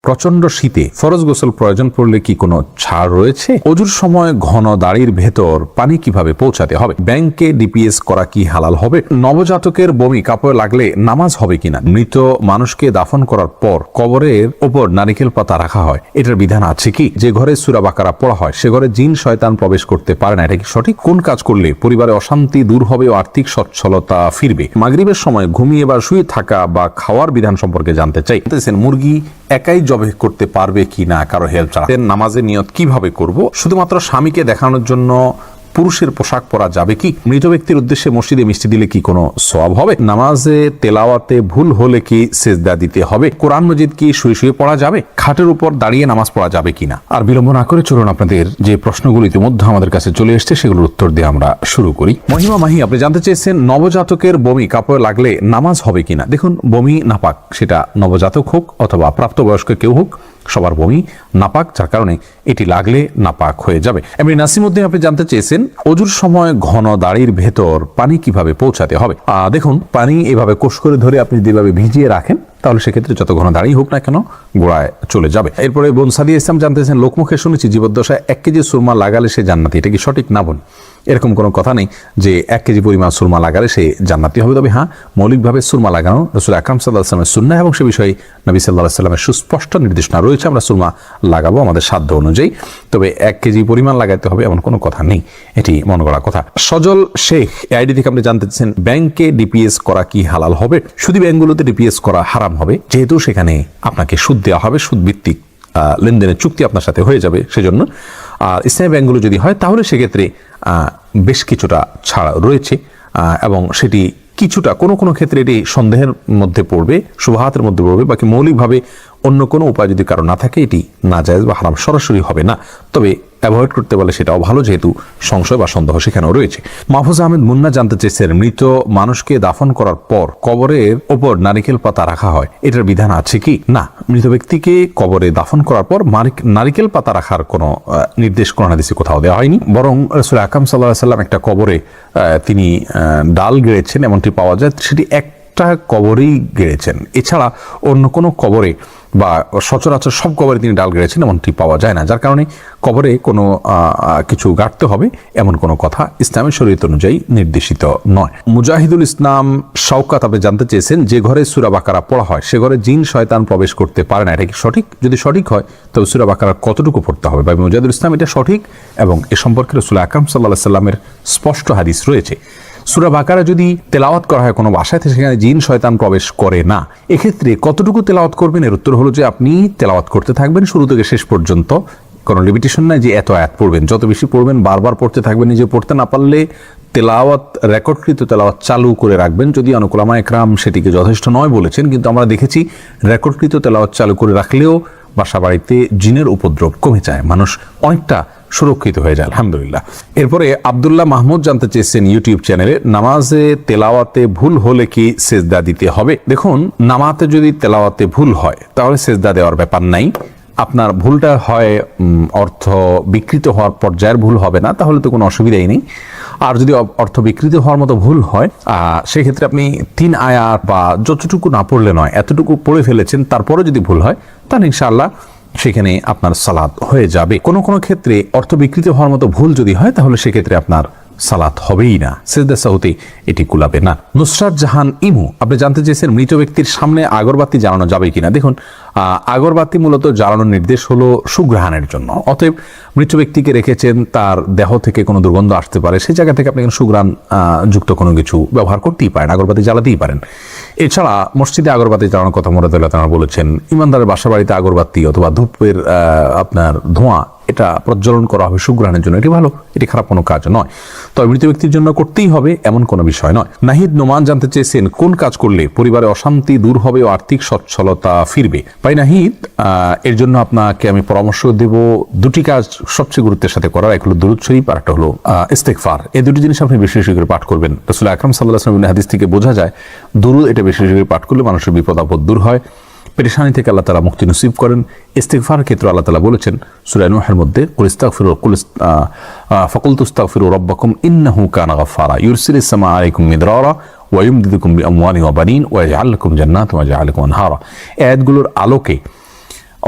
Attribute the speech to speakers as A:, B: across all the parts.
A: প্রচন্ড শীতে ফরজ গোসল প্রয়োজন পড়লে কি কোনো ছাড় রয়েছে? অজুর সময় ঘন দাড়ির ভেতর পানি কিভাবে পৌঁছাতে হবে? ব্যাংকে ডিপিএস করা কি হালাল হবে? নবজাতকের বমি কাপড়ে লাগলে নামাজ হবে কিনা? মৃত মানুষকে দাফন করার পর কবরের উপর নারিকেল পাতা রাখা হয়, এটার বিধান আছে কি? যে ঘরে সূরা বাকারা পড়া হয় সে ঘরে জিন শয়তান প্রবেশ করতে পারে না, এটা কি সঠিক? কোন কাজ করলে পরিবারে অশান্তি দূর হবে ও আর্থিক সচ্ছলতা ফিরবে? মাগরিবের সময় ঘুমিয়ে বা শুয়ে থাকা বা খাওয়ার বিধান সম্পর্কে জানতে চাই। মুরগি একাই জবাই করতে পারবে কি না কারো হেল্প ছাড়া? নামাজের নিয়ত কিভাবে করব? শুধুমাত্র স্বামীকে দেখানোর জন্য পুরুষের পোশাক পরা যাবে কি? মৃত ব্যক্তির উদ্দেশ্যে মসজিদে মিষ্টি দিলে কি কোনো সওয়াব হবে? নামাজে তেলাওয়াতে ভুল হলে কি সেজদা দিতে হবে? কোরআন মজিদ কি শুয়ে শুয়ে পড়া যাবে? খাটের উপর দাঁড়িয়ে নামাজ পড়া যাবে কিনা? আর বিলম্ব না করে চলুন আপনাদের যে প্রশ্নগুলো ইতিমধ্যে আমাদের কাছে চলে এসেছে সেগুলোর উত্তর দিয়ে আমরা শুরু করি। মহিমা মাহি, আপনি জানতে চেয়েছেন নবজাতকের বমি কাপড়ে লাগলে নামাজ হবে কিনা? দেখুন, বমি নাপাক, সেটা নবজাতক হোক অথবা প্রাপ্তবয়স্ক কেউ হোক, সবার বমি নাপাক, যার কারণে এটি লাগলে নাপাক হয়ে যাবে। এমনি নাসিমউদ্দিন, আপনি জানতে চেয়েছেন অজুর সময় ঘন দাড়ির ভেতর পানি কিভাবে পৌঁছাতে হবে? দেখুন, পানি এভাবে কোষ করে ধরে আপনি যদি এভাবে ভিজিয়ে রাখেন তাহলে সেক্ষেত্রে যত ঘন দাড়ি হোক না কেন গোড়ায় চলে যাবে। এরপরে বোন সাদিয়া ইসলাম জানতেছেন, লোকমুখে শুনেছি জীবদ্দশায় 1 কেজি সুরমা লাগালে সে জান্নাতি, এটা কি সঠিক? না বোন, এরকম কোনো কথা নেই যে 1 কেজি পরিমাণ সুরমা লাগালে সে জান্নাতি হবে। তবে হ্যাঁ, মৌলিকভাবে সুরমা লাগানো রাসূল আকরাম সাল্লাল্লাহু আলাইহি ওয়াসাল্লামের সুন্নাহ এবং সে বিষয়ে নবী সাল্লাল্লাহু আলাইহি ওয়াসাল্লামের সুস্পষ্ট নির্দেশনা রয়েছে। আমরা সুরমা লাগাবো আমাদের সাধ্য অনুযায়ী, তবে 1 কেজি পরিমাণ লাগাতে হবে এমন কোনো কথা নেই, এটি মন গড়া কথা। সজল শেখ আইডি থেকে আপনি জানতে চাচ্ছেন ব্যাংকে ডিপিএস করা কি হালাল হবে? শুধু ব্যাংকগুলোতে ডিপিএস করা হারাম হবে, যেহেতু সেখানে আপনাকে সুদ দেওয়া হবে, সুদ ভিত্তিক লেনদেনের চুক্তি আপনার সাথে হয়ে যাবে সেজন্য। আর ইসলামী ব্যাংকগুলো যদি হয় তাহলে সেক্ষেত্রে বেশ কিছুটা ছাড় রয়েছে এবং সেটি কিছুটা কোনো ক্ষেত্রে এটি সন্দেহের মধ্যে পড়বে, শুবহাতের মধ্যে পড়বে, বাকি মৌলিকভাবে অন্য কোনো উপায় যদি কারো না থাকে এটি নাজায়েজ বা হারাম সরাসরি হবে না। তবে অ্যাভয়েড করতে পারলে সেটাও ভালো, যেহেতু সংশয় বা সন্দেহ সেখানেও রয়েছে। মাহফুজ আহমেদ মুন্না জানতে চেয়েছেন, মৃত মানুষকে দাফন করার পর কবরের ওপর নারিকেল পাতা রাখা হয়, এটার বিধান আছে কি? না, মৃত ব্যক্তিকে কবরে দাফন করার পর নারিকেল পাতা রাখার কোনো নির্দেশ কোরআন হাদিসে কোথাও দেওয়া হয়নি। বরং রাসূল আকরাম সাল্লাল্লাহু আলাইহি ওয়াসাল্লাম একটা কবরে তিনি ডাল গেড়েছেন এমনটি পাওয়া যায়, সেটি একটা কবরেই গেড়েছেন, এছাড়া অন্য কোনো কবরে বা সচরাচর সব কবরে তিনি ডাল গেড়েছেন এমনটি পাওয়া যায় না, যার কারণে কবরে কোনো কিছু গাড়তে হবে এমন কোনো কথা ইসলামের শরীয়ত অনুযায়ী নির্দেশিত নয়। মুজাহিদুল ইসলাম শওকাত, আপনি জানতে চেয়েছেন যে ঘরে সূরা বাকারা পড়া হয় সে ঘরে জিন শয়তান প্রবেশ করতে পারে না, এটা কি সঠিক? যদি সঠিক হয় তবে সূরা বাকারা কতটুকু পড়তে হবে? ভাই মুজাহিদুল ইসলাম, এটা সঠিক এবং এ সম্পর্কে রাসূল আকরাম সাল্লাল্লাহু আলাইহি ওয়াসাল্লামের স্পষ্ট হাদিস রয়েছে। সূরা বাকারা যদি তেলাওয়াত করা হয় কোনো বাসায়, সেখানে জিন শয়তান প্রবেশ করে না, এক্ষেত্রে কতটুকু তেলাওয়াত করবেন? এর উত্তর হলো যে আপনি তেলাওয়াত করতে থাকবেন শুরু থেকে শেষ পর্যন্ত, কোনো লিমিটেশন নাই যে এত আয়াত পড়বেন, যত বেশি পড়বেন বারবার পড়তে থাকবেন। নিজে পড়তে না পারলে তেলাওয়াত, রেকর্ডকৃত তেলাওয়াত চালু করে রাখবেন, যদি অনেক উলামা একরাম সেটিকে যথেষ্ট নয় বলেছেন, কিন্তু আমরা দেখেছি রেকর্ডকৃত তেলাওয়াত চালু করে রাখলেও বাসা বাড়িতে জিনের উপদ্রব কমে যায়, মানুষ অনেকটা সুরক্ষিত হয়ে যায় আলহামদুলিল্লাহ। এরপরে আব্দুল্লাহ মাহমুদ জানতে চেয়েছেন ইউটিউব চ্যানেলে, নামাজে তেলাওয়াতে ভুল হলে কি সেজদা দিতে হবে? দেখুন, নামাজে যদি তেলাওয়াতে ভুল হয় তাহলে সেজদা দেওয়ার ব্যাপার নাই। আপনার ভুলটা হয় অর্থ বিকৃত হওয়ার পর্যায়ের ভুল হবে না, তাহলে তো কোনো অসুবিধাই নেই। আর যদি অর্থ বিকৃত হওয়ার মতো ভুল হয় সেক্ষেত্রে আপনি 3 আয়াত বা যতটুকু না পড়লে নয় এতটুকু পড়ে ফেলেছেন, তারপরে যদি ভুল হয় তাহলে ইনশাআল্লাহ সেখানে আপনার সালাত হয়ে যাবে। কোনো ক্ষেত্রে অর্থ বিকৃত হওয়ার মতো ভুল যদি হয় তাহলে সেক্ষেত্রে আপনার সালাত হবেই না, সিজদা সাহুতে এটি কুলাবে না। নুসরাত জাহান ইমু, আপনি জানতে চেয়েছেন মৃত ব্যক্তির সামনে আগরবাতি জ্বালানো যাবে কিনা? দেখুন, আগরবাতি মূলত জ্বালানোর নির্দেশ হলো সুঘ্রাণের জন্য, অতএব মৃত ব্যক্তিকে রেখেছেন, তার দেহ থেকে কোনো দুর্গন্ধ আসতে পারে, সেই জায়গা থেকে আপনি সুঘ্রাণ যুক্ত কোনো কিছু ব্যবহার করতেই পারেন, আগরবাতি জ্বালাতেই পারেন। এছাড়া মসজিদে আগরবাতি জ্বালানোর কথা মুরাদুল্লাহ তাআলা বলেছেন। ইমানদারের বাসা বাড়িতে আগরবাতি অথবা ধূপের আপনার ধোঁয়া এটা প্রজ্বলন করা হবে সুঘ্রাণের জন্য, এটি ভালো, এটি খারাপ কোনো কাজ নয়, তবে মৃত ব্যক্তির জন্য করতেই হবে এমন কোনো বিষয় নয়। নাহিদ নোমান জানতে চেয়েছেন কোন কাজ করলে পরিবারে অশান্তি দূর হবে ও আর্থিক সচ্ছলতা ফিরবে? ভাই নাহিদ, এর জন্য আপনাকে আমি পরামর্শ দেব 2টি কাজ সবচেয়ে গুরুত্বের সাথে করার, এক হলো দুরূদ শরীফ আর একটা হলো ইস্তেগফার। এই 2টি জিনিস আপনি বেশি বেশি করে পাঠ করবেন। রাসূল আকরাম সাল্লাল্লাহু আলাইহি ওয়াসাল্লামের হাদিস থেকে বোঝা যায় দুরূদ এটা বেশি বেশি করে পাঠ করলে মানুষের বিপদ আপদ দূর হয়, পেরেশানি থেকে আল্লাহ তাআলা মুক্তি নসিব করেন। ইস্তিগফারের ক্ষেত্রে আল্লাহ তাআলা বলেছেন সূরা নূহের মধ্যে, ফাকুলতু ইস্তাগফিরু রাব্বাকুম ইন্নাহু কানা গাফফারা ইউরসিলিস সামা আলাইকুম মিদরারা ওয়া ইউমদিদুকুম বিআমওয়ালিন ওয়া বানিন ওয়া ইয়াজআল লাকুম জান্নাতিন ওয়া ইয়াজআল লাকুম আনহারা। আয়াতগুলোর আলোকে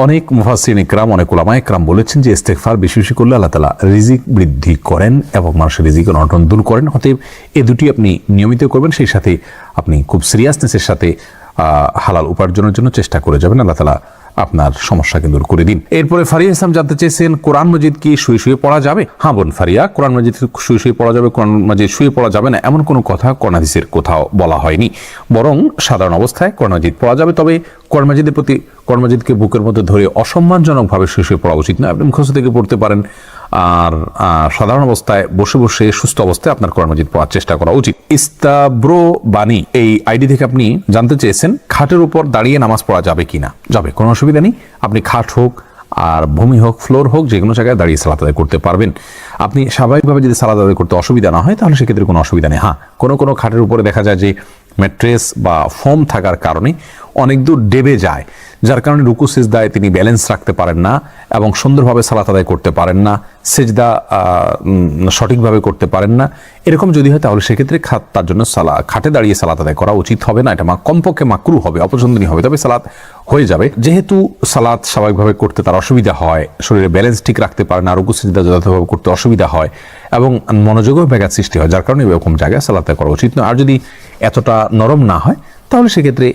A: অনেক মুফাসসিরিন ইকরাম, অনেক উলামা ইকরাম বলেছেন যে ইস্তেগফার বেশি বেশি করলে আল্লাহ তাআলা রিজিক বৃদ্ধি করেন এবং মানুষের রিজিকের অনটন দূর করেন। অতএব এই দুটি আপনি নিয়মিত করবেন, সেই সাথে আপনি খুব সিরিয়াসনেসের সাথে হালাল উপার্জনের জন্য চেষ্টা করে যাবেন। আল্লাহ তাআলা আপনার সমস্যাকে দূর করে দিন। এরপরে ফারিয়া ইসলাম জানতে চেয়েছেন, কোরআন মজিদ কি শুয়ে শুয়ে পড়া যাবে? হ্যাঁ বোন ফারিয়া, কোরআন মজিদ শুয়ে শুয়ে পড়া যাবে। কোরআন মজিদ শুয়ে পড়া যাবে না এমন কোনো কথা কোরআন হাদিসের কোথাও বলা হয়নি, বরং সাধারণ অবস্থায় কোরআন মজিদ পড়া যাবে। তবে কোরআন মজিদের প্রতি, কোরআন মজিদকে বুকের মধ্যে ধরে অসম্মানজনকভাবে শুয়ে শুয়ে পড়া উচিত নয়। আপনি মুখস্থ থেকে পড়তে পারেন, আর সাধারণ অবস্থায় বসে বসে সুস্থ অবস্থায় আপনার কোরআন মজিদ পড়ার চেষ্টা করা উচিত। ইস্তাব্রো বাণী এই আইডি থেকে আপনি জানতে চেয়েছেন, খাটের উপর দাঁড়িয়ে নামাজ পড়া যাবে কিনা? যাবে, কোনো অসুবিধা নেই। আপনি খাট হোক আর ভূমি হোক, ফ্লোর হোক, যে কোনো জায়গায় দাঁড়িয়ে সালাত আদায় করতে পারবেন। আপনি স্বাভাবিকভাবে যদি সালাত আদায় করতে অসুবিধা না হয় তাহলে সেক্ষেত্রে কোনো অসুবিধা নেই। হ্যাঁ, কোনো খাটের উপরে দেখা যায় যে ম্যাট্রেস বা ফোম থাকার কারণে অনেক দূর ডেবে যায়, যার কারণে রুকু সিজদায় তিনি ব্যালেন্স রাখতে পারেন না এবং সুন্দরভাবে সালাত আদায় করতে পারেন না, সিজদা সঠিকভাবে করতে পারেন না। এরকম যদি হয় তাহলে সেক্ষেত্রে তার জন্য খাটে দাঁড়িয়ে সালাত আদায় করা উচিত হবে না। এটা কমপক্ষে মাকরু হবে, অপছন্দনীয় হবে, তবে সালাত হয়ে যাবে। যেহেতু সালাত স্বাভাবিকভাবে করতে তার অসুবিধা হয়, শরীরে ব্যালেন্স ঠিক রাখতে পারে না, রুকু সিজদা যথাযথভাবে করতে অসুবিধা হয় এবং মনোযোগও ব্যাঘাত সৃষ্টি হয়, যার কারণে এরকম জায়গায় সালাত আদায় করা উচিত নয়। আর যদি এতটা নরম না হয় তাহলে সেক্ষেত্রে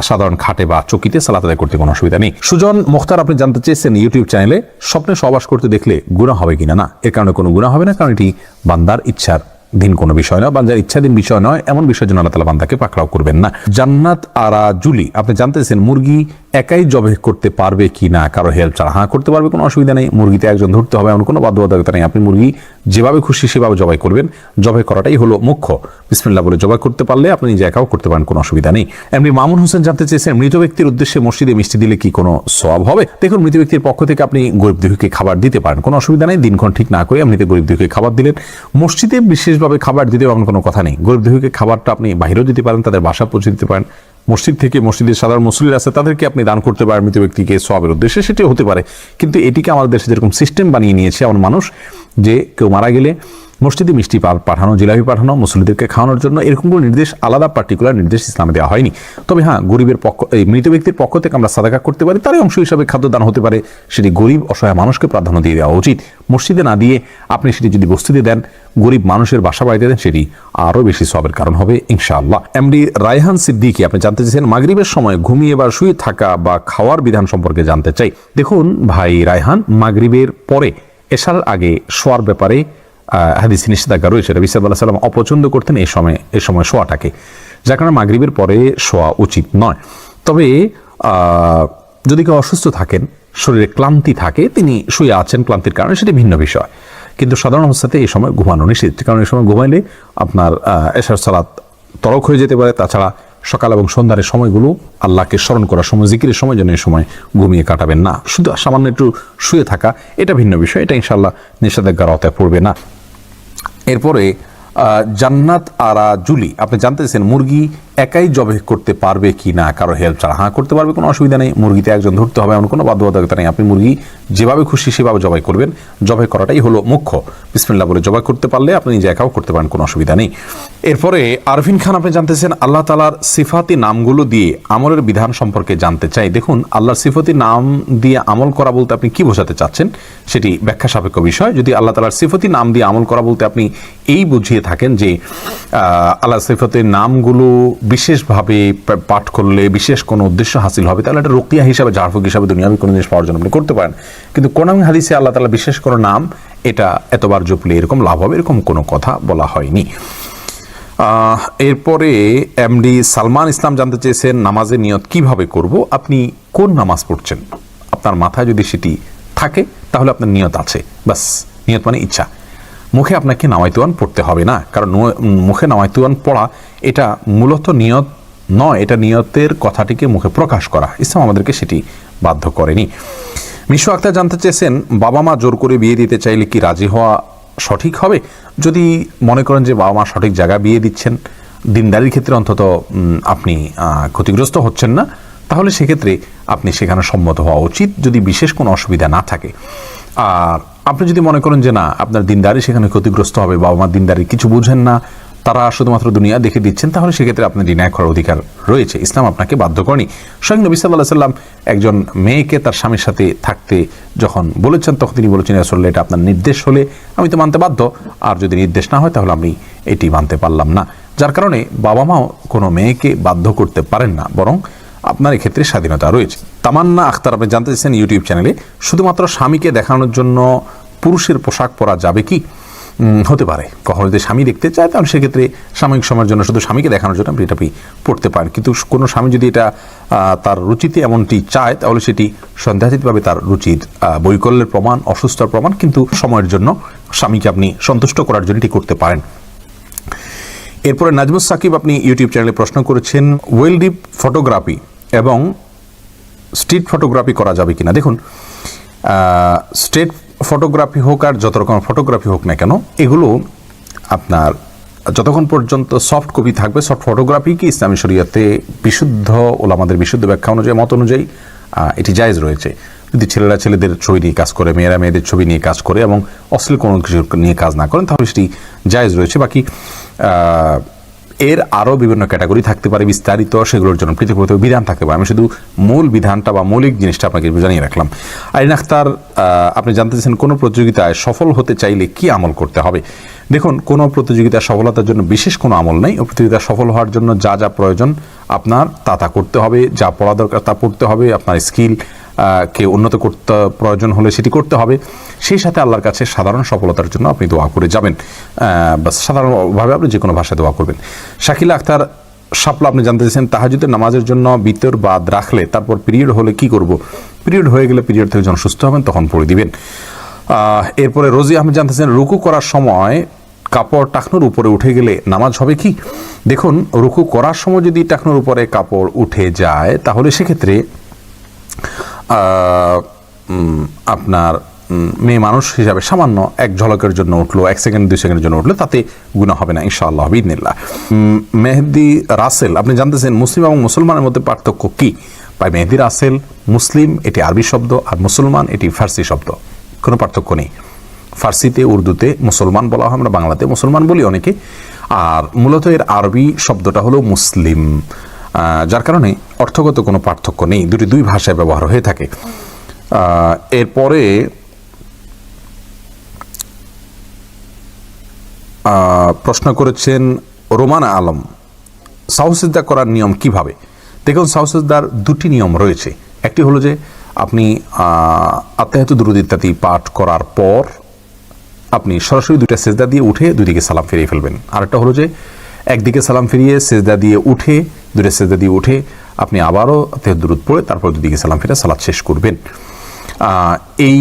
A: সাধারণ খাটে বা চকিতে সালাত আদায় করতে কোনো অসুবিধা নেই। সুজন মুখতার আপনি জানতে চেয়েছেন, ইউটিউব চ্যানেলে স্বপ্নে সহবাস করতে দেখলে গুনাহ হবে কিনা? না, এর কারণে কোনো গুনাহ হবে না, কারণ এটি বান্দার ইচ্ছার দিন কোনো বিষয় নয়, বান্দার ইচ্ছাধীন বিষয় নয়, এমন বিষয়ের জন্য আল্লাহ তাআলা বান্দাকে পাকড়াও করবেন না। জান্নাত আরা জুলি আপনি জানতে চেয়েছেন, মুরগি একাই জবাই করতে পারবে কি না কারো হেল্প ছাড়া? হ্যাঁ, করতে পারবে, কোনো অসুবিধা নেই। মুরগিতে একজন ধরতে হবে এমন কোনো বাধ্যবাধকতা নেই। আপনি মুরগি যেভাবে খুশি সেভাবে জবাই করবেন, জবাই করাটাই হলো মুখ্য। বিসমিল্লাহ বলে জবাই করতে পারলে আপনি নিজে একাও করতে পারেন, কোনো অসুবিধা নেই। এমনি মামুন হোসেন জানতে চেয়েছেন, মৃত ব্যক্তির উদ্দেশ্যে মসজিদে মিষ্টি দিলে কি কোনো সওয়াব হবে? দেখুন, মৃত ব্যক্তির পক্ষ থেকে আপনি গরিব দুঃখীকে খাবার দিতে পারেন, কোনো অসুবিধা নেই। দিনক্ষণ ঠিক না করে এমনিতে গরিব দুঃখীকে খাবার দিলেন। মসজিদে বিশেষভাবে খাবার দিতে এমন কোনো কথা নেই। গরিব দুঃখীকে খাবারটা আপনি বাইরেও দিতে পারেন, তাদের বাসা পৌঁছে দিতে পারেন। মসজিদ থেকে, মসজিদের সাধারণ মুসল্লিরা আছে তাদেরকে আপনি দান করতে পারেন মৃত ব্যক্তিকে সওয়াবের উদ্দেশ্যে, সেটাও হতে পারে। কিন্তু এটিকে আমাদের দেশে যেরকম সিস্টেম বানিয়ে নিয়েছে এমন মানুষ, যে কেউ মারা গেলে মসজিদে মিষ্টি পাঠানো, জিলাপি পাঠানো মুসল্লিদেরকে খাওয়ানোর জন্য, এরকম কোনো নির্দেশ, আলাদা পার্টিকুলার নির্দেশ ইসলামে দেওয়া হয়নি। তবে হ্যাঁ, গরিবের পক্ষ, এই মৃত ব্যক্তির পক্ষ থেকে আমরা সাদাকা করতে পারি, তারই অংশ হিসাবে খাদ্যদান হতে পারে। সেটি গরিব অসহায় মানুষকে প্রাধান্য দিয়ে দেওয়া উচিত। মসজিদে না দিয়ে আপনি সেটি যদি বস্তিতে দেন, গরিব মানুষের বাসা বাড়িতে দেন, সেটি আরও বেশি সওয়াবের কারণ হবে ইনশাআল্লাহ। এমডি রায়হান সিদ্দিকী আপনি জানতে চেয়েছেন, মাগরিবের সময় ঘুমিয়ে বা শুয়ে থাকা বা খাওয়ার বিধান সম্পর্কে জানতে চাই। দেখুন ভাই রায়হান, মাগরিবের পরে এশার আগে শোয়ার ব্যাপারে হাদিসে নিষেধাজ্ঞা রয়েছে। নবী সাল্লাল্লাহু আলাইহি ওয়াসাল্লাম অপছন্দ করতেন এই সময় শোয়াটাকে, যার কারণে মাগরিবের পরে শোয়া উচিত নয়। তবে যদি কেউ অসুস্থ থাকেন, শরীরে ক্লান্তি থাকে, তিনি শুয়ে আছেন ক্লান্তির কারণে, সেটি ভিন্ন বিষয়। কিন্তু সাধারণ অবস্থাতে এই সময় ঘুমানো নিষেধ, কারণ এই সময় ঘুমাইলে আপনার এশার সালাত তরক হয়ে যেতে পারে। তাছাড়া সকাল এবং সন্ধ্যার সময়গুলো আল্লাহকে স্মরণ করার সময়, জিকিরের সময় যেন এই সময় ঘুমিয়ে কাটাবেন না। শুধু সামান্য একটু শুয়ে থাকা এটা ভিন্ন বিষয়, এটা ইনশাআল্লাহ নিষেধাজ্ঞার আওতায় পড়বে না। এরপরে জান্নাত আরা জুলি আপনি জানতে চেয়েছেন, মুরগি একাই জবাই করতে পারবে কি না কারো হেল্প ছাড়া? হ্যাঁ, করতে পারবে, কোনো অসুবিধা নেই। মুরগিতে একজন ধরতে হবে এমন কোনো বাধ্যবাধকতা নেই। আপনি মুরগি যেভাবে খুশি সেভাবে জবাই করবেন, জবাই করাটাই হলো মুখ্য। বিসমিল্লাহ বলে জবাই করতে পারলে আপনি নিজে একাও করতে পারেন, কোনো অসুবিধা নেই। এরপরে আরফিন খান আপনি জানতেছেন, আল্লাহ তাআলার সিফাতি নামগুলো দিয়ে আমলের বিধান সম্পর্কে জানতে চাই। দেখুন, আল্লাহর সিফাতি নাম দিয়ে আমল করা বলতে আপনি কি বোঝাতে চাচ্ছেন সেটি ব্যাখ্যা সাপেক্ষ বিষয়। যদি আল্লাহ তাআলার সিফাতি নাম দিয়ে আমল করা বলতে আপনি এই বুঝিয়ে থাকেন যে আল্লাহর সিফাতের নামগুলো বিশেষভাবে পাঠ করলে বিশেষ কোনো উদ্দেশ্য হাসিল হবে, তাহলে এটা রুকিয়া হিসাবে, ঝাড়ফুঁক হিসাবে দুনিয়াবি কোনো জিনিস পাওয়ার জন্য আপনি করতে পারেন। কিন্তু কোরআন হাদিসে আল্লাহ তাআলা বিশেষ কোনো নাম এটা এতবার জপলে এরকম লাভ হবে, এরকম কোনো কথা বলা হয়নি। এরপরে এমডি সালমান ইসলাম জানতে চেয়েছেন, নামাজের নিয়ত কিভাবে করব? আপনি কোন নামাজ পড়ছেন আপনার মাথায় যদি সেটি থাকে তাহলে আপনার নিয়ত আছে, বাস। নিয়ত মানে ইচ্ছা। মুখে আপনাকে নামাইতুয়ান পড়তে হবে না, কারণ মুখে নামাইতুয়ান পড়া এটা মূলত নিয়ত নয়, এটা নিয়তের কথাটিকে মুখে প্রকাশ করা। ইসলাম আমাদেরকে সেটি বাধ্য করেনি। মিশু আক্তার জানতে চেয়েছেন, বাবা মা জোর করে বিয়ে দিতে চাইলে কি রাজি হওয়া সঠিক হবে? যদি মনে করেন যে বাবা মা সঠিক জায়গায় বিয়ে দিচ্ছেন, দিনদারির ক্ষেত্রে অন্তত আপনি ক্ষতিগ্রস্ত হচ্ছেন না, তাহলে সেক্ষেত্রে আপনি সেখানে সম্মত হওয়া উচিত, যদি বিশেষ কোনো অসুবিধা না থাকে। আর আপনি যদি মনে করেন যে না, আপনার দিনদারি সেখানে ক্ষতিগ্রস্ত হবে, বাবা মার দিনদারি কিছু বুঝেন না, তারা শুধুমাত্র দুনিয়া দেখে দিচ্ছেন, তাহলে সেক্ষেত্রে আপনার ডিনাই করার অধিকার রয়েছে। ইসলাম আপনাকে বাধ্য করেনি। স্বয়ং নবী সাল্লাল্লাহু আলাইহি সাল্লাম একজন মেয়েকে তার স্বামীর সাথে থাকতে যখন বলেছেন, তখন তিনি বলেছেন, রাসূলুল্লাহ, এটা আপনার নির্দেশ হলে আমি তো মানতে বাধ্য, আর যদি নির্দেশ না হয় তাহলে আমি এটি মানতে পারলাম না। যার কারণে বাবা মাও কোনো মেয়েকে বাধ্য করতে পারেন না, বরং আপনার এক্ষেত্রে স্বাধীনতা রয়েছে। তামান্না আখতার আপনি জানতে চাইছেন ইউটিউব চ্যানেলে, শুধুমাত্র স্বামীকে দেখানোর জন্য পুরুষের পোশাক পরা যাবে কি? হতে পারে, কখনো যদি স্বামী দেখতে চায় তাহলে সেক্ষেত্রে সাময়িক সময়ের জন্য শুধু স্বামীকে দেখানোর জন্য আপনি এটা পড়তে পারেন। কিন্তু কোনো স্বামী যদি এটা তার রুচিতে এমনটি চায়, তাহলে সেটি সন্দেহাতীতভাবে তার রুচির বৈকল্যের প্রমাণ, অসুস্থতার প্রমাণ। কিন্তু সময়ের জন্য স্বামীকে আপনি সন্তুষ্ট করার জন্য এটি করতে পারেন। এরপরে নাজমুস সাকিব আপনি ইউটিউব চ্যানেলে প্রশ্ন করেছেন, ওয়েলডিপ ফটোগ্রাফি এবং স্ট্রিট ফটোগ্রাফি করা যাবে কিনা। দেখুন, স্ট্রিট ফটোগ্রাফি হোক আর যত রকম ফটোগ্রাফি হোক না কেন, এগুলো আপনার যতক্ষণ পর্যন্ত সফট কপি থাকবে, সফট ফটোগ্রাফি কি ইসলামী শরীয়তে বিশুদ্ধ ওলামাদের বিশুদ্ধ ব্যাখ্যা অনুযায়ী, মত অনুযায়ী এটি জায়েজ রয়েছে। যদি ছেলেরা ছেলেদের ছবি নিয়ে কাজ করে, মেয়েরা মেয়েদের ছবি নিয়ে কাজ করে এবং অশ্লীল কোনো কিছু নিয়ে কাজ না করেন, তাহলে সেটি জায়েজ রয়েছে। বাকি এর আরও বিভিন্ন ক্যাটাগরি থাকতে পারে বিস্তারিত, সেগুলোর জন্য পৃথক পৃথক বিধান থাকতে পারে। আমি শুধু মূল বিধানটা বা মৌলিক জিনিসটা আপনাকে জানিয়ে রাখলাম। আইন আখতার আপনি জানতে চাইছেন, কোনো প্রতিযোগিতায় সফল হতে চাইলে কি আমল করতে হবে। দেখুন, কোনো প্রতিযোগিতার সফলতার জন্য বিশেষ কোনো আমল নেই। ও প্রতিযোগিতা সফল হওয়ার জন্য যা যা প্রয়োজন আপনার তা করতে হবে, যা পড়া দরকার তা পড়তে হবে, আপনার স্কিল কে উন্নত করতে প্রয়োজন হলে সেটি করতে হবে। সেই সাথে আল্লাহর কাছে সাধারণ সফলতার জন্য আপনি দোয়া করে যাবেন, সাধারণভাবে আপনি যে কোনো ভাষায় দোয়া করবেন। শাকিলা আখতার শাপলা আপনি জানতে চাইছেন, তাহাজ্জুদের নামাজের জন্য বিতর বাদ রাখলে তারপর পিরিয়ড হলে কি করব। পিরিয়ড হয়ে গেলে পিরিয়ড থেকে যখন সুস্থ হবেন তখন পড়ে দিবেন। এরপরে রোজি আহমেদ জানতে চাইছেন, রুকু করার সময় কাপড় টাকনোর উপরে উঠে গেলে নামাজ হবে কি। দেখুন, রুকু করার সময় যদি টাকনোর উপরে কাপড় উঠে যায়, তাহলে সেক্ষেত্রে আপনার মেয়ে মানুষ হিসাবে সামান্য এক ঝলকের জন্য উঠলো, 1 সেকেন্ড 2 সেকেন্ডের জন্য উঠলো, তাতে গুনাহ হবে না ইনশাআল্লাহ বিইذনিল্লাহ। মেহেদি রাসেল আপনি জানতেছেন, মুসলিম এবং মুসলমানের মধ্যে পার্থক্য কি। ভাই, মেহেদি রাসেল মুসলিম এটি আরবি শব্দ, আর মুসলমান এটি ফার্সি শব্দ, কোনো পার্থক্য নেই। ফার্সিতে উর্দুতে মুসলমান বলা হয়, আমরা বাংলাতে মুসলমান বলি অনেকে, আর মূলত এর আরবি শব্দটা হলো মুসলিম, যার কারণে অর্থগত কোনো পার্থক্য নেই, দুই ভাষায় ব্যবহার হয়ে থাকে। এরপরে প্রশ্ন করেছেন রোমানা আলম, সাহসিজদা করার নিয়ম কিভাবে। দেখুন, সাহসিজদার 2টি নিয়ম রয়েছে। একটি হলো যে আপনি আত্তাহিয়াতু দুরূদ ইত্যাদি পাঠ করার পর আপনি সরাসরি 2টা সেজদা দিয়ে উঠে 2 দিকে সালাম ফিরিয়ে ফেলবেন। আরেকটা হলো যে একদিকে সালাম ফিরিয়ে সেজদা দিয়ে উঠে 2টা সেজদা দিয়ে উঠে আপনি আবারও আত্তাহিয়াতু দুরূদ পড়ে তারপর 2 দিকে সালাম ফিরে সালাত শেষ করবেন। এই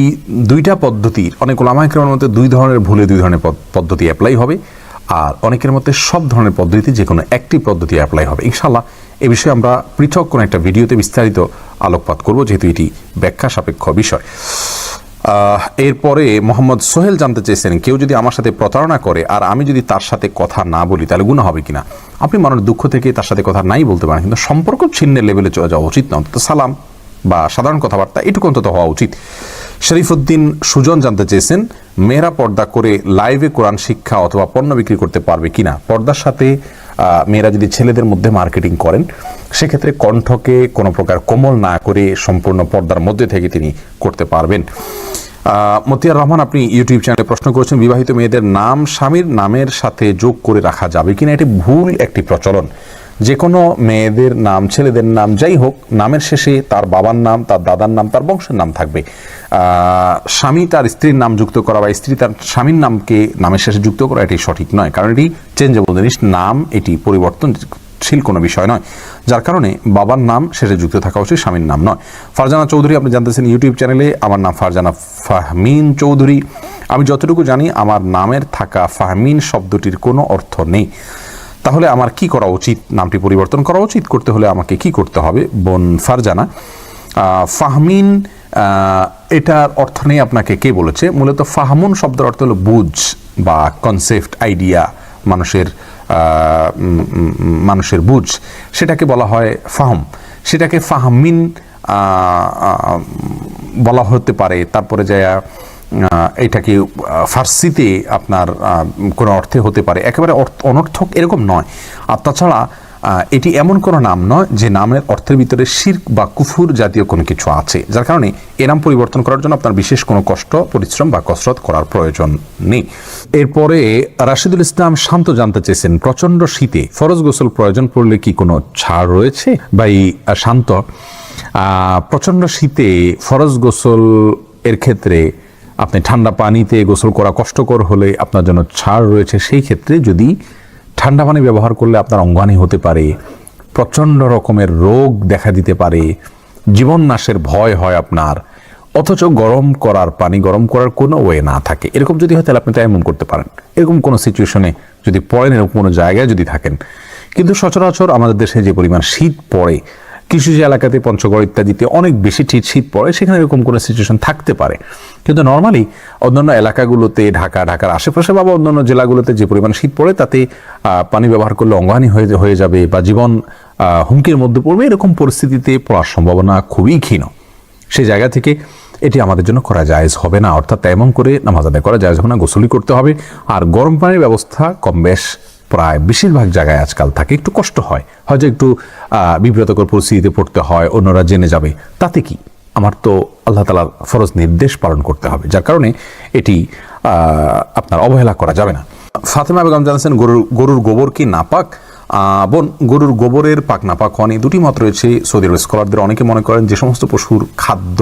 A: 2টা পদ্ধতির অনেক ওলামা ইকরামের মধ্যে 2 ধরনের ভুলে 2 ধরনের পদ্ধতি অ্যাপ্লাই হবে, আর অনেকের মধ্যে সব ধরনের পদ্ধতি যে কোনো একটি পদ্ধতি অ্যাপ্লাই হবে। ইনশাআল্লাহ এ বিষয়ে আমরা পৃথক কোনো একটা ভিডিওতে বিস্তারিত আলোকপাত করব, যেহেতু এটি ব্যাখ্যা সাপেক্ষ বিষয়। এরপরে মোহাম্মদ সোহেল জানতে চেয়েছেন, কেউ যদি আমার সাথে প্রতারণা করে আর আমি যদি তার সাথে কথা না বলি তাহলে গুনাহ হবে কিনা। আপনি মনের দুঃখ থেকে তার সাথে কথা নাই বলতে পারেন, কিন্তু সম্পর্ক ছিন্নের লেভেলে চলে যাওয়া উচিত না। অন্তত সালাম বা সাধারণ কথাবার্তা এটুকু অন্তত হওয়া উচিত। শরীফউদ্দিন সুজন জানতে চেয়েছেন, মেয়েরা পর্দা করে লাইভে কোরআন শিক্ষা অথবা পণ্য বিক্রি করতে পারবে কিনা। পর্দার সাথে মেয়েরা যদি ছেলেদের মধ্যে মার্কেটিং করেন, সেক্ষেত্রে কণ্ঠকে কোনো প্রকার কোমল না করে সম্পূর্ণ পর্দার মধ্যে থেকে তিনি করতে পারবেন। মতিয়ার রহমান আপনি ইউটিউব চ্যানেলে প্রশ্ন করেছেন, বিবাহিত মেয়েদের নাম স্বামীর নামের সাথে যোগ করে রাখা যাবে কিনা। এটি ভুল একটি প্রচলন। যে কোনো মেয়েদের নাম, ছেলেদের নাম যাই হোক, নামের শেষে তার বাবার নাম, তার দাদার নাম, তার বংশের নাম থাকবে। স্বামী তার স্ত্রীর নাম যুক্ত করা বা স্ত্রী তার স্বামীর নামকে নামের শেষে যুক্ত করা এটি সঠিক নয়, কারণ এটি চেঞ্জেবল জিনিস। নাম এটি পরিবর্তনশীল কোনো বিষয় নয়, যার কারণে বাবার নাম শেষে যুক্ত থাকা উচিত, স্বামীর নাম নয়। ফারজানা চৌধুরী আপনি জানতেছেন ইউটিউব চ্যানেলে, আমার নাম ফারজানা ফাহমিন চৌধুরী। আমি যতটুকু জানি আমার নামের থাকা ফাহমিন শব্দটির কোনো অর্থ নেই, তাহলে আমার কি করা উচিত? নামটি পরিবর্তন করা উচিত। করতে হলে আমাকে কি করতে হবে বোন ফারজানা? ফাহমিন এটার অর্থ নেই আপনাকে কে বলেছে। মূলত ফাহমুন শব্দের অর্থ হলো বুঝ বা কনসেপ্ট, আইডিয়া, মানুষের বুঝ, সেটাকে বলা হয় ফাহম। সেটাকে ফাহমিন বলা হতে পারে। তারপরে যায় এটা কি ফার্সিতে আপনার কোনো অর্থে হতে পারে, একেবারে অনর্থক এরকম নয়। আর তাছাড়া এটি এমন কোনো নাম নয় যে নামের অর্থের ভিতরে শিরক বা কুফুর জাতীয় কোনো কিছু আছে, যার কারণে এ নাম পরিবর্তন করার জন্য আপনার বিশেষ কোনো কষ্ট, পরিশ্রম বা কসরত করার প্রয়োজন নেই। এরপরে রাশিদুল ইসলাম শান্ত জানতে চেয়েছেন, প্রচন্ড শীতে ফরজ গোসল প্রয়োজন পড়লে কি কোনো ছাড় রয়েছে? ভাই শান্ত, প্রচন্ড শীতে ফরজ গোসল এর ক্ষেত্রে আপনি ঠান্ডা পানিতে গোসল করা কষ্টকর হলে আপনার জন্য ছাড় রয়েছে। সেই ক্ষেত্রে যদি ঠান্ডা পানি ব্যবহার করলে আপনার অঙ্গহানি হতে পারে, প্রচণ্ড রকমের রোগ দেখা দিতে পারে, জীবন নাশের ভয় হয় আপনার, অথচ গরম করার পানি গরম করার কোনো ওয়ে না থাকে, এরকম যদি হয় তাহলে আপনি তায়াম্মুম করতে পারেন। এরকম কোনো সিচুয়েশনে যদি পড়েন, এরকম কোনো জায়গায় যদি থাকেন। কিন্তু সচরাচর আমাদের দেশে যে পরিমাণ শীত পড়ে, কিছু যে এলাকাতে পঞ্চগড় ইত্যাদিতে অনেক বেশি শীত পড়ে, সেখানে এরকম কোনো সিচুয়েশন থাকতে পারে। কিন্তু নর্মালি অন্যান্য এলাকাগুলোতে, ঢাকার আশেপাশে বা অন্যান্য জেলাগুলোতে যে পরিমাণ শীত পড়ে, তাতে পানি ব্যবহার করলে অঙ্গহানি হয়ে যাবে বা জীবন হুমকির মধ্যে পড়বে, এরকম পরিস্থিতিতে পড়ার সম্ভাবনা খুবই ক্ষীণ। সেই জায়গা থেকে এটি আমাদের জন্য করা জায়েজ হবে না, অর্থাৎ তেমন করে নামাজ আদায় করা জায়েজ হবে না, গোসলই করতে হবে। আর গরম পানির ব্যবস্থা কম বেশ প্রায় বেশিরভাগ জায়গায় আজকাল থাকে, একটু কষ্ট হয়, হয়তো একটু বিব্রতকর পরিস্থিতিতে পড়তে হয়, অন্যরা জেনে যাবে, তাতে কি, আমার তো আল্লাহ তাআলার ফরজ নির্দেশ পালন করতে হবে, যার কারণে এটি আপনার অবহেলা করা যাবে না। ফাতেমা বেগম জানাচ্ছেন, গরুর গোবর কি নাপাক? বোন, গরুর গোবরের পাক নাপাক হওয়া নিয়ে দুটি মত রয়েছে সৌদি আরবের স্কলারদের। অনেকে মনে করেন যে সমস্ত পশুর খাদ্য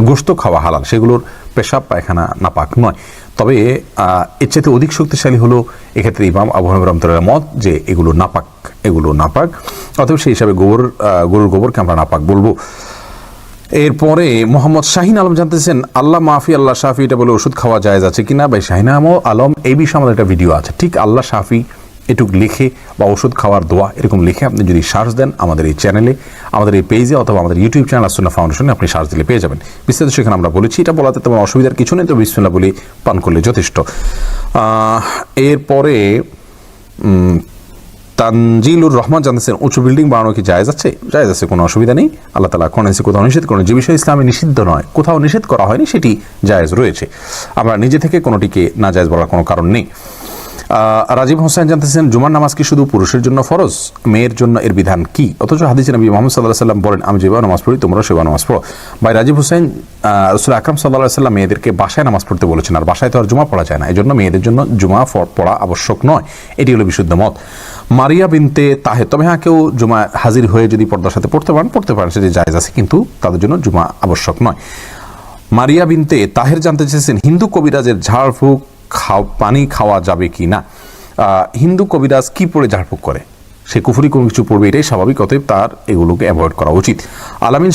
A: গোশত খাওয়া হালাল, সেগুলোর পেশাব পায়খানা নাপাক নয়। তবে এর চাইতে অধিক শক্তিশালী হলো এক্ষেত্রে ইমাম আবু হানিফা রাহমাতুল্লাহ মত যে এগুলো নাপাক, অতএব সেই হিসাবে গরুর গোবরকে আমরা নাপাক বলবো। এরপরে মোহাম্মদ শাহিন আলম জানতেছেন, আল্লাহ মাফি আল্লাহ শাফি এটা বলে ওষুধ খাওয়া জায়েজ আছে কিনা? ভাই শাহিন আলম, এই বিষয়ে আমাদের একটা ভিডিও আছে, ঠিক আল্লাহ শাফি এটুক লিখে বা ওষুধ খাওয়ার দোয়া এরকম লিখে আপনি যদি সার্চ দেন আমাদের এই চ্যানেলে, আমাদের এই পেজে অথবা আমাদের ইউটিউব চ্যানেল আসুন্নাহ ফাউন্ডেশনে আপনি সার্চ দিলে পেয়ে যাবেন। বিস্তারিত সেখানে আমরা বলেছি, এটা বলাতে তোমার অসুবিধার কিছু নেই, তো বিসমিল্লাহ বলে পান করলে যথেষ্ট। এরপরে তানজিলুর রহমান জানতেছেন, উঁচু বিল্ডিং বানানো কি জায়েজ আছে? জায়েজ আছে, কোনো অসুবিধা নেই। আল্লাহ তাআলা কোন হাদিসে কোথাও নিষেধ করেন, যে বিষয় ইসলামে নিষিদ্ধ নয়, কোথাও নিষেধ করা হয়নি, সেটি জায়েজ রয়েছে। আমরা নিজে থেকে কোনোটিকে না জায়েজ বলার কোনো কারণ নেই। রাজীব হোসেন জানতেছেন, জুমার নামাজ কি শুধু পুরুষের জন্য ফরজ, মেয়ের জন্য এর বিধান কি? অথচ হাদিসে নবী মুহাম্মদ সাল্লাল্লাহু আলাইহি ওয়াসাল্লাম বলেন, আমি যেভাবে নামাজ পড়ি তোমরা সেভাবে নামাজ পড়ো। ভাই রাজীব হোসেন, রাসূল আকরাম সাল্লাল্লাহু আলাইহি ওয়াসাল্লাম মেয়েদেরকে বাসায় নামাজ পড়তে বলেছেন, আর বাসায় তো আর জুমা পড়া যায় না, এই জন্য মেয়েদের জন্য জুমা পড়া আবশ্যক নয়, এটি হলো বিশুদ্ধ মত। মারিয়া বিনতে তাহের, তবে হ্যাঁ কেউ জুমা হাজির হয়ে যদি পর্দার সাথে পড়তে পারেন সেটি জায়েজ আছে, কিন্তু তাদের জন্য জুমা আবশ্যক নয়। মারিয়া বিনতে তাহের জানতে চেয়েছেন, হিন্দু কবিরাজের ঝাড়ফুঁক পানি খাওয়া যাবে কি না? হিন্দু কবিরাজ কি পড়ে ঝাড়ফুঁক করে? সে কুফরি কোনো কিছু পড়বে, এটাই স্বাভাবিক, অতএব তার এগুলোকে অ্যাভয়েড করা উচিত। আলামিন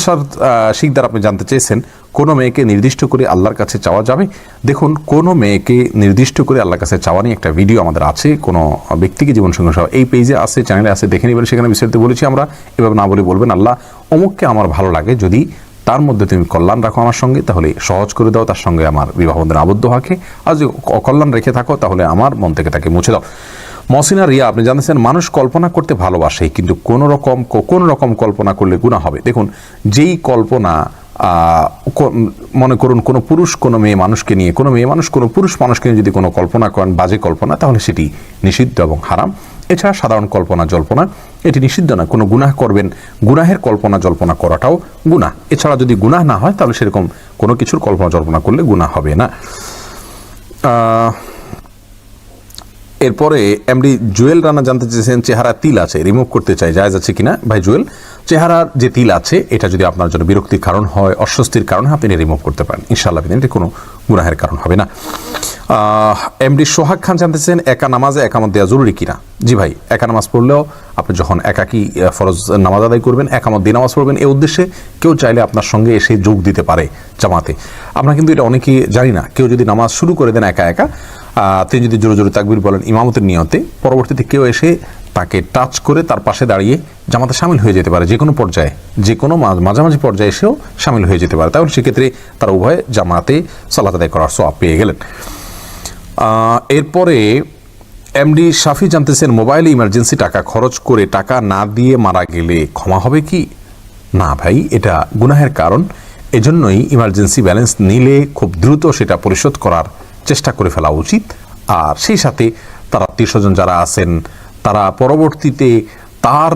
A: শিকদার আপনি জানতে চেয়েছেন, কোনো মেয়েকে নির্দিষ্ট করে আল্লাহর কাছে চাওয়া যাবে? দেখুন, কোনো মেয়েকে নির্দিষ্ট করে আল্লাহর কাছে চাওয়া নিয়ে একটা ভিডিও আমাদের আছে, কোনো ব্যক্তিকে জীবনসঙ্গী সহ এই পেজে আছে, চ্যানেলে আছে, দেখে নেবেন, সেখানে বিস্তারিত বলেছি আমরা। এভাবে না বলে বলবেন, আল্লাহ অমুককে আমার ভালো লাগে, যদি তার মধ্যে তুমি কল্যাণ রাখো আমার সঙ্গে, তাহলে সহজ করে দাও তার সঙ্গে আমার বিবাহ বন্ধনে আবদ্ধ হওয়াকে, আর যদি অকল্যাণ রেখে থাকো তাহলে আমার মন থেকে তাকে মুছে দাও। মহসিনা রিয়া আপনি জানেন, মানুষ কল্পনা করতে ভালোবাসে, কিন্তু কোন রকম কল্পনা করলে গুনাহ হবে। দেখুন, যেই কল্পনা মনে করুন কোনো পুরুষ কোনো মেয়ে মানুষকে নিয়ে, কোনো মেয়ে মানুষ কোনো পুরুষ মানুষকে নিয়ে যদি কোনো কল্পনা করেন, বাজে কল্পনা, তাহলে সেটি নিষিদ্ধ এবং হারাম। এছাড়া সাধারণ কল্পনা জল্পনা এটি নিষিদ্ধ না, কোনো গুনাহ করবেন, গুনাহের কল্পনা জল্পনা করাটাও গুনাহ। এছাড়া যদি গুনাহ না হয় তাহলে সেরকম কোনো কিছুর কল্পনা জল্পনা করলে গুনাহ হবে না। এরপরে এমডি জুয়েল রানা জানতে চেয়েছেন, চেহারা তিল আছে, রিমুভ করতে চাই, জায়েজ আছে কিনা? ভাই জুয়েল, চেহারার যে তিল আছে এটা যদি আপনার জন্য বিরক্তির কারণ হয়, অস্বস্তির কারণ হয়, আপনি রিমুভ করতে পারেন, ইনশাআল্লাহ এটি কোনো গুনাহের কারণ হবে না। এমডি সোহাগ খান জানতেছেন, একা নামাজে একামত দেওয়া জরুরি কিনা? জি ভাই, একা নামাজ পড়লেও আপনি যখন একাকী ফরজ নামাজ আদায় করবেন, একামত দিয়ে নামাজ পড়বেন, এই উদ্দেশ্যে কেউ চাইলে আপনার সঙ্গে এসে যোগ দিতে পারে জামাতে। আমরা কিন্তু এটা অনেকেই জানি না, কেউ যদি নামাজ শুরু করে দেন একা একা, তিনি যদি জোরে জোরে তাকবীর বলেন ইমামতের নিয়তে, পরবর্তীতে কেউ এসে তাকে টাচ করে তার পাশে দাঁড়িয়ে জামাতে শামিল হয়ে যেতে পারে, যে কোনো পর্যায়ে, যে কোনো মাঝামাঝি পর্যায়ে এসেও শামিল হয়ে যেতে পারে, তাহলে সেক্ষেত্রে তারা উভয়ে জামাতে সালাত আদায় করার সওয়াব পেয়ে গেলেন। এরপরে এমডি শাফি জানতেছেন, মোবাইলে ইমার্জেন্সি টাকা খরচ করে টাকা না দিয়ে মারা গেলে ক্ষমা হবে কি? না ভাই, এটা গুনাহের কারণ। এজন্যই ইমার্জেন্সি ব্যালেন্স নিলে খুব দ্রুত সেটা পরিশোধ করার চেষ্টা করে ফেলা উচিত। আর সেই সাথে তার আত্মীয় স্বজন যারা আছেন তারা পরবর্তীতে তার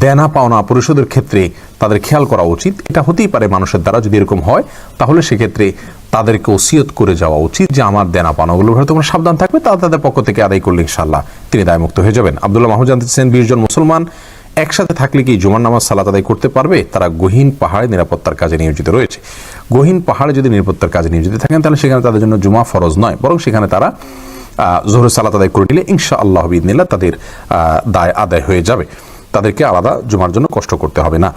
A: দেনা পাওনা পরিশোধের ক্ষেত্রে তাদের খেয়াল করা উচিত। এটা হতেই পারে মানুষের দ্বারা, যদি এরকম হয় তাহলে সেক্ষেত্রে তাদেরকে ওসিয়ত করে যাওয়া উচিত যে আমার দেনা পাওনাগুলোর ব্যাপারে তোমরা সাবধান থাকবে, তারা তাদের পক্ষ থেকে আদায় করলে ইনশাআল্লাহ তিনি দায়মুক্ত হয়ে যাবেন। আব্দুল্লাহ মাহমুদ জানতে চাচ্ছেন 20 জন মুসলমান একসাথে থাকলে কি জুমার নামাজ সালাত আদায় করতে পারবে? তারা গহীন পাহাড়ে নিরাপত্তার কাজে নিয়োজিত রয়েছে। গহীন পাহাড়ে যদি নিরাপত্তার কাজে নিয়োজিত থাকেন তাহলে সেখানে তাদের জন্য জুমা ফরজ নয়, বরং সেখানে তারা জোহরের সালাত আদায় করে নিলে ইনশাআল্লাহ বিইذনিল্লাহ তাদের দায় আদায় হয়ে যাবে, তাদেরকে আলাদা জুমার জন্য কষ্ট করতে হবে না।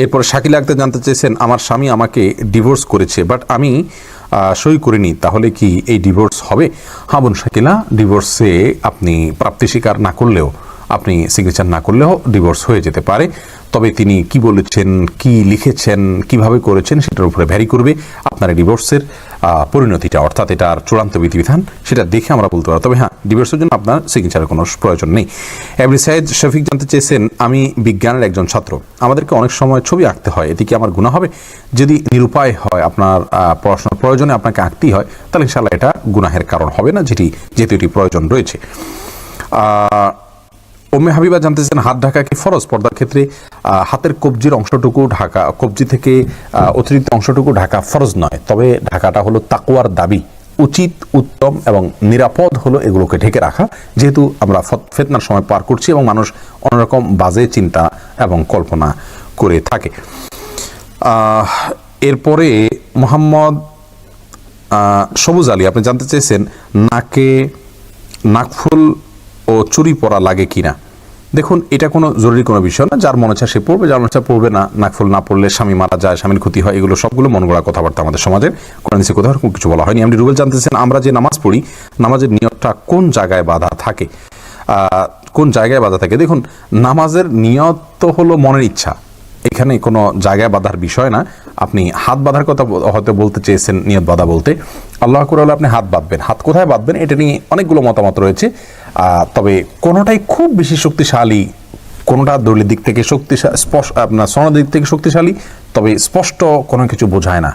A: এরপরে শাকিলা আক্তার জানতে চেয়েছেন আমার স্বামী আমাকে ডিভোর্স করেছে, বাট আমি সই করিনি, তাহলে কি এই ডিভোর্স হবে? হ্যাঁ বোন শাকিলা, ডিভোর্সে আপনি প্রাপ্তি স্বীকার না করলেও, আপনি সিগনেচার না করলেও ডিভোর্স হয়ে যেতে পারে। তবে তিনি কি বলেছেন, কি লিখেছেন, কিভাবে করেছেন সেটার উপরে ভ্যারি করবে আপনার ডিভোর্সের পরিণতিটা, অর্থাৎ এটার চূড়ান্ত বিধিবিধান সেটা দেখে আমরা বলতে পারি। তবে হ্যাঁ, ডিভোর্সের জন্য আপনার সিগনেচারের কোনো প্রয়োজন নেই। এমনি সাইদ শফিক জানতে চেয়েছেন আমি বিজ্ঞানের একজন ছাত্র, আমাদেরকে অনেক সময় ছবি আঁকতে হয়, এটি কি আমার গুনাহ হবে? যদি নিরুপায় হয়, আপনার পড়াশোনার প্রয়োজনে আপনাকে আঁকতেই হয়, তাহলে ইনশাআল্লাহ এটা গুনাহের কারণ হবে না, যেহেতু এটি প্রয়োজন রয়েছে। উম্মে হাবিবা জানতেছেন হাত ঢাকা কি ফরজ? পর্দার ক্ষেত্রে হাতের কবজির অংশটুকু ঢাকা, কবজি থেকে অতিরিক্ত অংশটুকু ঢাকা ফরজ নয়, তবে ঢাকাটা হলো তাকওয়ার দাবি, উচিত, উত্তম এবং নিরাপদ হলো এগুলোকে ঢেকে রাখা, যেহেতু আমরা ফিতনার সময় পার করছি এবং মানুষ অন্যরকম বাজে চিন্তা এবং কল্পনা করে থাকে। এরপরে মোহাম্মদ সবুজ আলী আপনি জানতে চেয়েছেন নাকে নাকফুল ও চুরি পরা লাগে কিনা। দেখুন, এটা কোনো জরুরি কোনো বিষয় না, যার মনে চায় সে পড়বে, যার মনে চায় পড়বে না। নাকফুল না পড়লে স্বামী মারা যায়, স্বামীর ক্ষতি হয়, এগুলো সবগুলো মন গড়া কথাবার্তা, আমাদের সমাজের কোরআন হাদিসে কোথাও এরকম কিছু বলা হয়নি। আপনি রুবেল জানতেছেন আমরা যে নামাজ পড়ি, নামাজের নিয়তটা কোন জায়গায় বাঁধা থাকে? কোন জায়গায় বাঁধা থাকে? দেখুন, নামাজের নিয়ত তো হলো মনের ইচ্ছা, এখানে কোনো জায়গায় বাঁধার বিষয় না। আপনি হাত বাঁধার কথা হয়তো বলতে চেয়েছেন, নিয়ত বাঁধা বলতে আল্লাহ করে হলে আপনি হাত বাঁধবেন, হাত কোথায় বাঁধবেন এটা নিয়ে অনেকগুলো মতামত রয়েছে। তবে কোনোটাই খুব বেশি শক্তিশালী, কোনোটা দলিলের দিক থেকে শক্তিশালী, আপনার সনদের দিক থেকে শক্তিশালী, তবে স্পষ্ট কোনো কিছু বোঝায় না।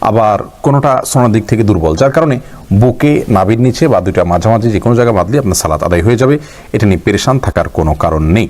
A: আবার কোনোটা সনদের দিক থেকে দুর্বল, যার কারণে বুকে, নাভির নিচে বা দুইটা মাঝামাঝি যে কোনো জায়গায় বাঁধলে আপনার সালাত আদায় হয়ে যাবে। এটা নিয়ে পেরেশান থাকার কোনো কারণ নেই।